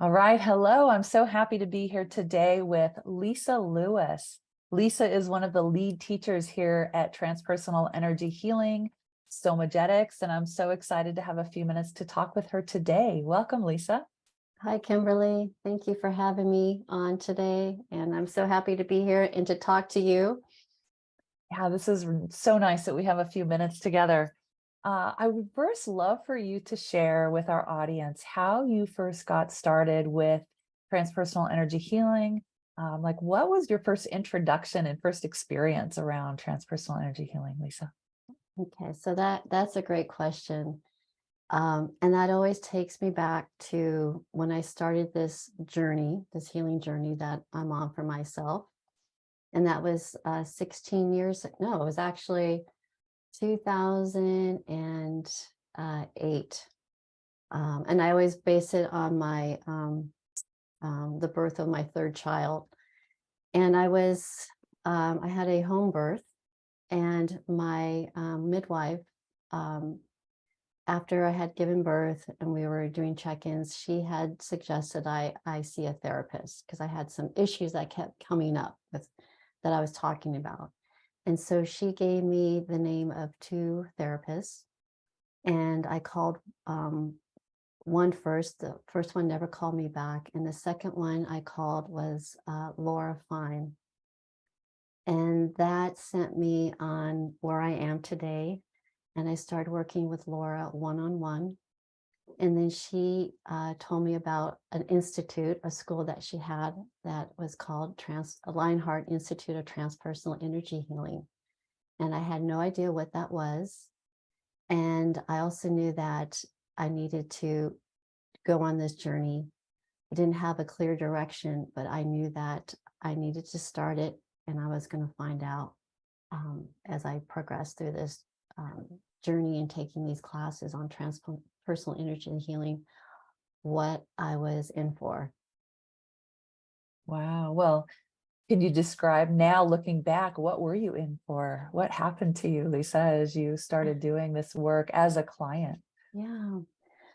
All right. Hello. I'm so happy to be here today with Lisa Lewis. Lisa is one of the lead teachers here at Transpersonal Energy Healing, Somagetics, and I'm so excited to have a few minutes to talk with her today. Welcome, Lisa. Hi, Kimberly. Thank you for having me on today. And I'm so happy to be here and to talk to you. Yeah, this is so nice that we have a few minutes together. I would first love for you to share with our audience how you first got started with transpersonal energy healing. Like, what was your first introduction and first experience around transpersonal energy healing, Lisa? Okay, so that's a great question. And that always takes me back to when I started this journey, this healing journey that I'm on for myself. And that was 16 years, no, it was actually 2008. And I always base it on the birth of my third child. And I had a home birth, and my midwife, um, after I had given birth and we were doing check-ins, she had suggested I see a therapist because I had some issues that kept coming up with that I was talking about. And so she gave me the name of two therapists, and I called one first. The first one never called me back, and the second one I called was Laura Fine. And that sent me on where I am today. And I started working with Laura one-on-one. And then she told me about an institute, a school that she had that was called Lionheart Institute of Transpersonal Energy Healing. And I had no idea what that was. And I also knew that I needed to go on this journey. I didn't have a clear direction, but I knew that I needed to start it, and I was going to find out as I progressed through this journey and taking these classes on transpersonal energy and healing, what I was in for. Wow. Well, can you describe now, looking back, what were you in for? What happened to you, Lisa, as you started doing this work as a client? Yeah.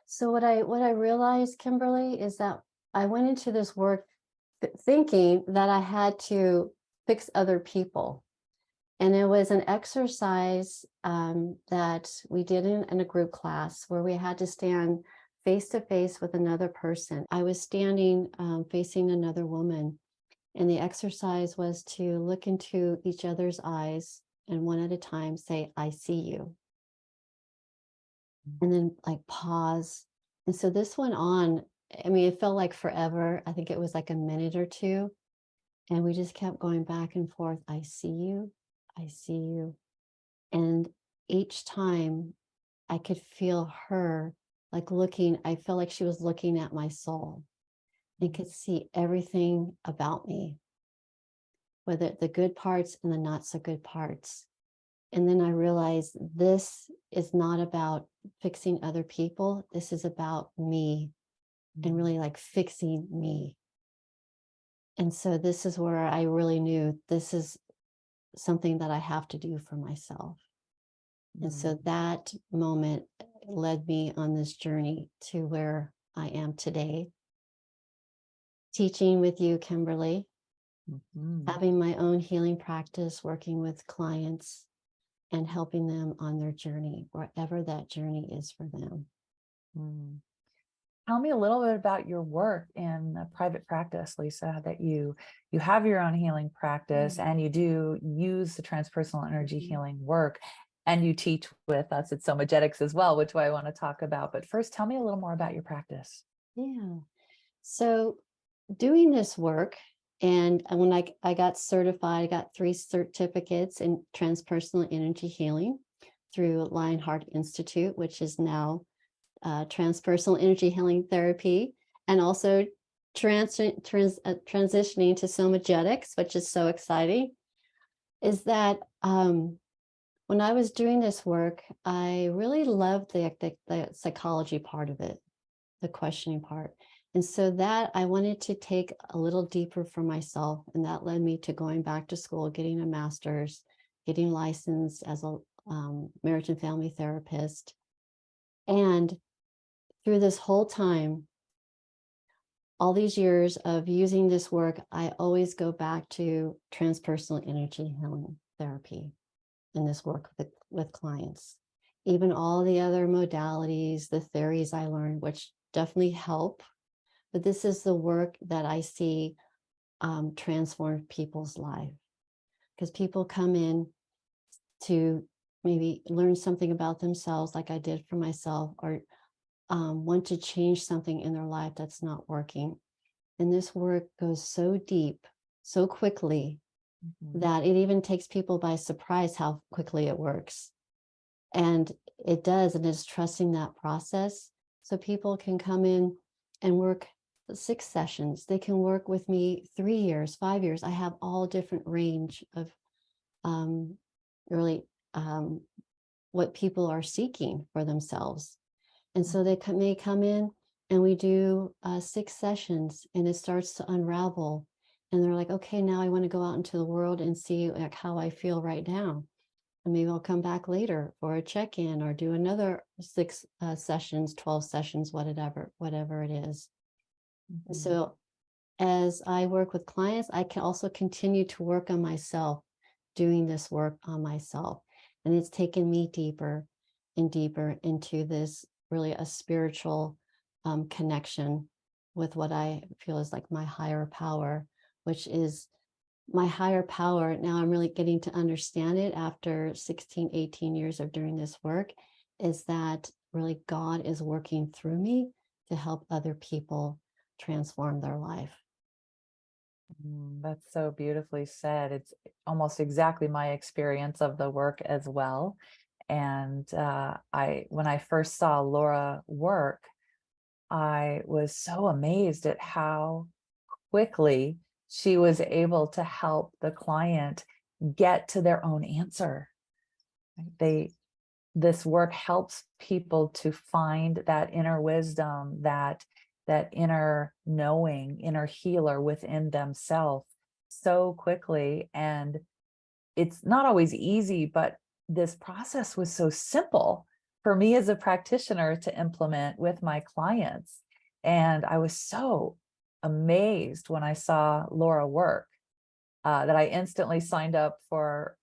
So what I realized, Kimberly, is that I went into this work thinking that I had to fix other people. And it was an exercise that we did in a group class where we had to stand face to face with another person. I was standing facing another woman, and the exercise was to look into each other's eyes and one at a time say, "I see you." And then like pause. And so this went on. I mean, it felt like forever. I think it was like a minute or two. And we just kept going back and forth. "I see you. I see you." And each time I could feel her like looking, I felt like she was looking at my soul and could see everything about me, whether the good parts and the not so good parts. And then I realized this is not about fixing other people. This is about me and really like fixing me. And so this is where I really knew this is something that I have to do for myself. And so that moment led me on this journey to where I am today, teaching with you, Kimberly, Mhm. having my own healing practice, working with clients, and helping them on their journey, wherever that journey is for them. Mm. Tell me a little bit about your work in private practice, Lisa, that you have your own healing practice Mm. and you do use the transpersonal energy Mhm. healing work, and you teach with us at Somagetics as well, which I want to talk about. But first, tell me a little more about your practice. Yeah. So doing this work, and when I got certified, I got 3 certificates in transpersonal energy healing through Lionheart Institute, which is now transpersonal energy healing therapy, and also transitioning to somagetics, which is so exciting. Is that when I was doing this work, I really loved the psychology part of it, the questioning part. And so that I wanted to take a little deeper for myself. And that led me to going back to school, getting a master's, getting licensed as a marriage and family therapist. And through this whole time, all these years of using this work, I always go back to transpersonal energy healing therapy in this work with clients. Even all the other modalities, the theories I learned, which definitely help, but this is the work that I see transform people's life. Because people come in to maybe learn something about themselves, like I did for myself, or want to change something in their life that's not working. And this work goes so deep, so quickly, Mhm. that it even takes people by surprise how quickly it works. And it does, and it's trusting that process. So people can come in and work 6 sessions. They can work with me 3 years, 5 years. I have all different range of um, really what people are seeking for themselves. And so they may come in and we do 6 sessions and it starts to unravel. And they're like, okay, now I want to go out into the world and see like how I feel right now. And maybe I'll come back later for a check-in or do another 6 sessions, 12 sessions, whatever it is. Mhm. So as I work with clients, I can also continue to work on myself, doing this work on myself. And it's taken me deeper and deeper into this really a spiritual connection with what I feel is like my higher power, which is my higher power. Now I'm really getting to understand it after 16, 18 years of doing this work, is that really God is working through me to help other people transform their life. That's so beautifully said. It's almost exactly my experience of the work as well. And when I first saw Laura work, I was so amazed at how quickly she was able to help the client get to their own answer. They This work helps people to find that inner wisdom, that inner knowing, inner healer within themselves so quickly. And it's not always easy, but this process was so simple for me as a practitioner to implement with my clients. And I was so amazed when I saw Laura work, that I instantly signed up for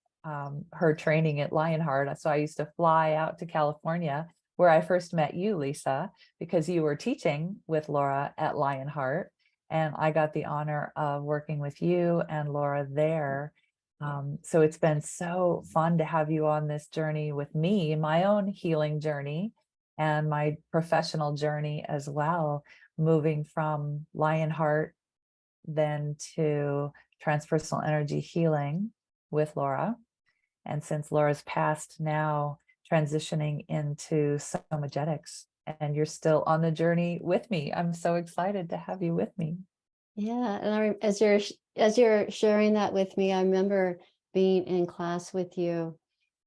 her training at Lionheart. So I used to fly out to California, where I first met you, Lisa, because you were teaching with Laura at Lionheart. And I got the honor of working with you and Laura there. So it's been so fun to have you on this journey with me, my own healing journey and my professional journey as well, moving from Lionheart then to transpersonal energy healing with Laura. And since Laura's passed, now transitioning into somagetics. And you're still on the journey with me. I'm so excited to have you with me. Yeah, and as you're sharing that with me, I remember being in class with you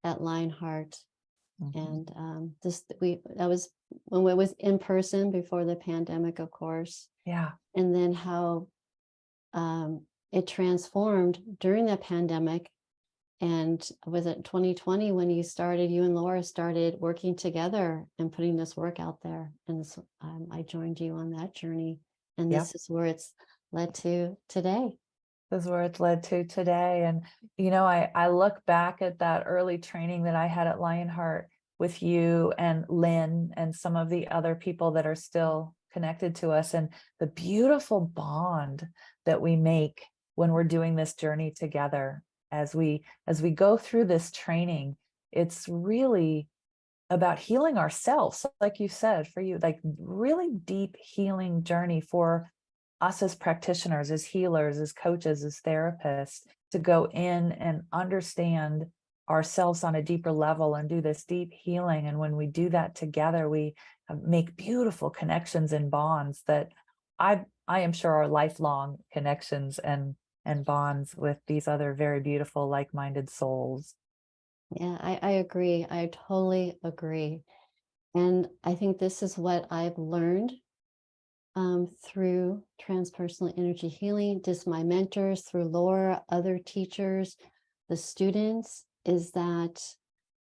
at Lionheart, Mhm. and this we that was when it was in person before the pandemic, of course, Yeah. and then how it transformed during the pandemic. And was it 2020 when you and Laura started working together and putting this work out there? And I joined you on that journey. And Yep. this is where it's led to today. This is where it's led to today. And, I look back at that early training that I had at Lionheart with you and Lynn and some of the other people that are still connected to us, and the beautiful bond that we make when we're doing this journey together. As we go through this training, it's really about healing ourselves, like you said, for you, like really deep healing journey for us as practitioners, as healers, as coaches, as therapists, to go in and understand ourselves on a deeper level and do this deep healing. And when we do that together, we make beautiful connections and bonds that I am sure are lifelong connections and bonds with these other very beautiful, like-minded souls. Yeah, I agree. I totally agree. And I think this is what I've learned through transpersonal energy healing, just my mentors, through Laura, other teachers, the students, is that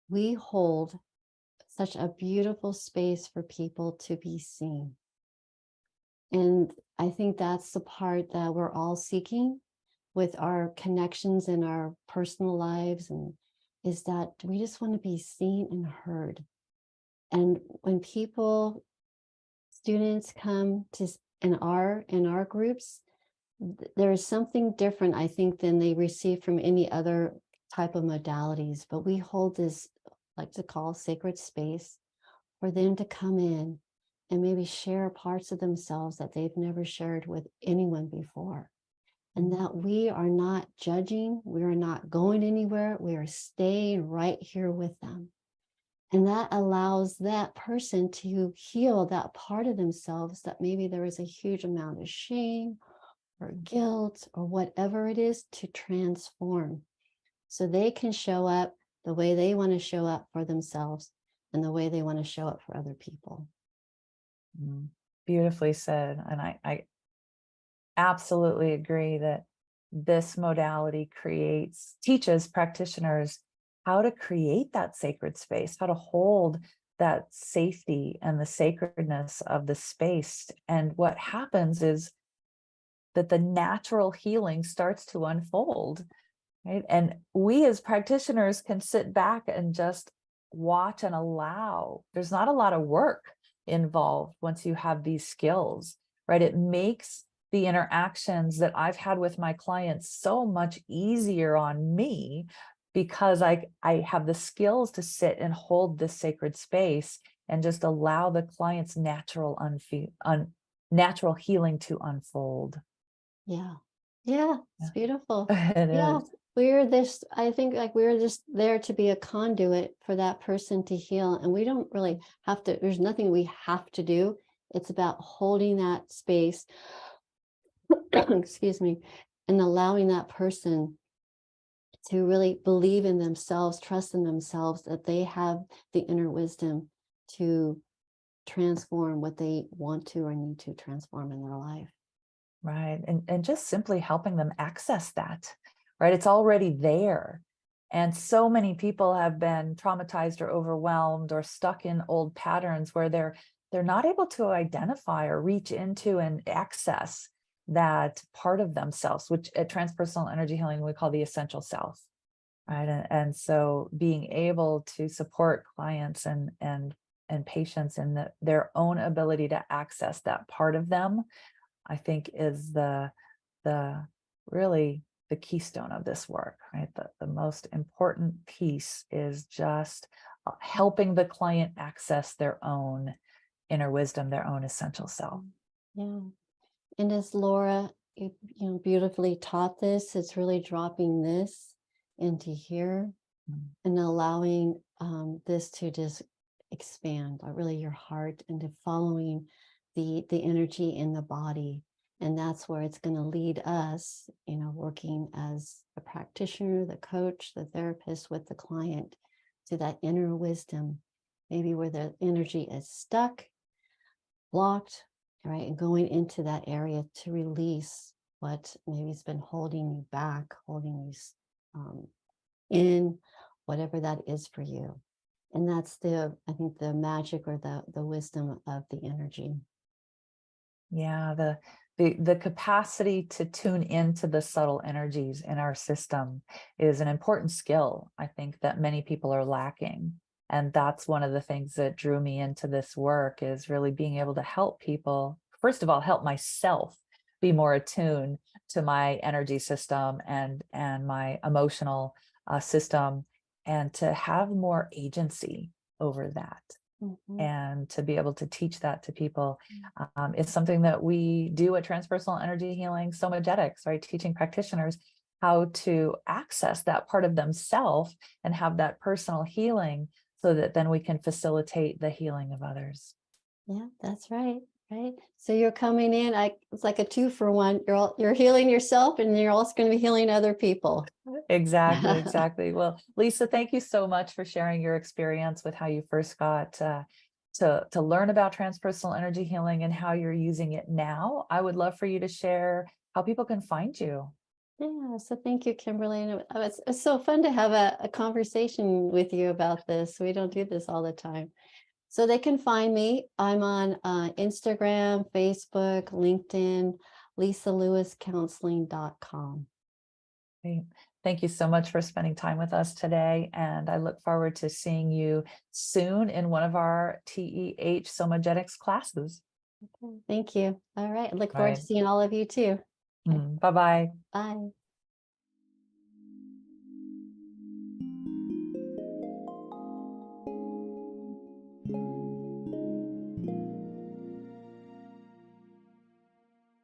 we hold such a beautiful space for people to be seen. And I think that's the part that we're all seeking with our connections in our personal lives, and is that we just want to be seen and heard. And when people, students come to in our groups, there is something different, I think, than they receive from any other type of modalities. But we hold this, like to call, sacred space for them to come in and maybe share parts of themselves that they've never shared with anyone before. And that we are not judging, we are not going anywhere, we are staying right here with them. And that allows that person to heal that part of themselves that maybe there is a huge amount of shame or guilt or whatever it is, to transform. So they can show up the way they want to show up for themselves and the way they want to show up for other people. Beautifully said. And I absolutely agree that this modality teaches practitioners how to create that sacred space, how to hold that safety and the sacredness of the space. And what happens is that the natural healing starts to unfold, right? And we as practitioners can sit back and just watch and allow. There's not a lot of work involved once you have these skills, right? It makes the interactions that I've had with my clients so much easier on me, because I have the skills to sit and hold this sacred space and just allow the client's natural natural healing to unfold. Yeah. Yeah, it's beautiful. It Yeah. is. I think, like, we're just there to be a conduit for that person to heal. And we don't really have to, there's nothing we have to do. It's about holding that space, excuse me, and allowing that person to really believe in themselves, trust in themselves, that they have the inner wisdom to transform what they want to or need to transform in their life. Right. And just simply helping them access that, right? It's already there. And so many people have been traumatized or overwhelmed or stuck in old patterns where they're not able to identify or reach into and access that part of themselves, which at transpersonal energy healing we call the essential self. Right. And so being able to support clients and patients in their own ability to access that part of them, I think is the really the keystone of this work, right? The most important piece is just helping the client access their own inner wisdom, their own essential self. Yeah. And as Laura, beautifully taught this, it's really dropping this into here and allowing this to just expand, really your heart, into following the energy in the body. And that's where it's going to lead us, working as a practitioner, the coach, the therapist with the client, to that inner wisdom, maybe where the energy is stuck, blocked, right? And going into that area to release what maybe has been holding you back, holding you in, whatever that is for you. And that's I think the magic, or the wisdom of the energy. Yeah, the capacity to tune into the subtle energies in our system is an important skill, I think, that many people are lacking. And that's one of the things that drew me into this work, is really being able to help people, first of all, help myself be more attuned to my energy system and my emotional system, and to have more agency over that. Mhm. And to be able to teach that to people is something that we do at Transpersonal Energy Healing Somagetics, right? Teaching practitioners how to access that part of themselves and have that personal healing, so that then we can facilitate the healing of others. Yeah, that's right. Right. So you're coming in, it's like a 2-for-1. You're healing yourself, and you're also going to be healing other people. Exactly, exactly. Well, Lisa, thank you so much for sharing your experience with how you first got to learn about transpersonal energy healing and how you're using it now. I would love for you to share how people can find you. Yeah, so thank you, Kimberly. And it's so fun to have a conversation with you about this. We don't do this all the time. So they can find me. I'm on Instagram, Facebook, LinkedIn, lisalewiscounseling.com. Great. Thank you so much for spending time with us today. And I look forward to seeing you soon in one of our TEH Somagetics classes. Thank you. All right. I look All forward to right. seeing all of you too. Okay. Bye-bye. Bye.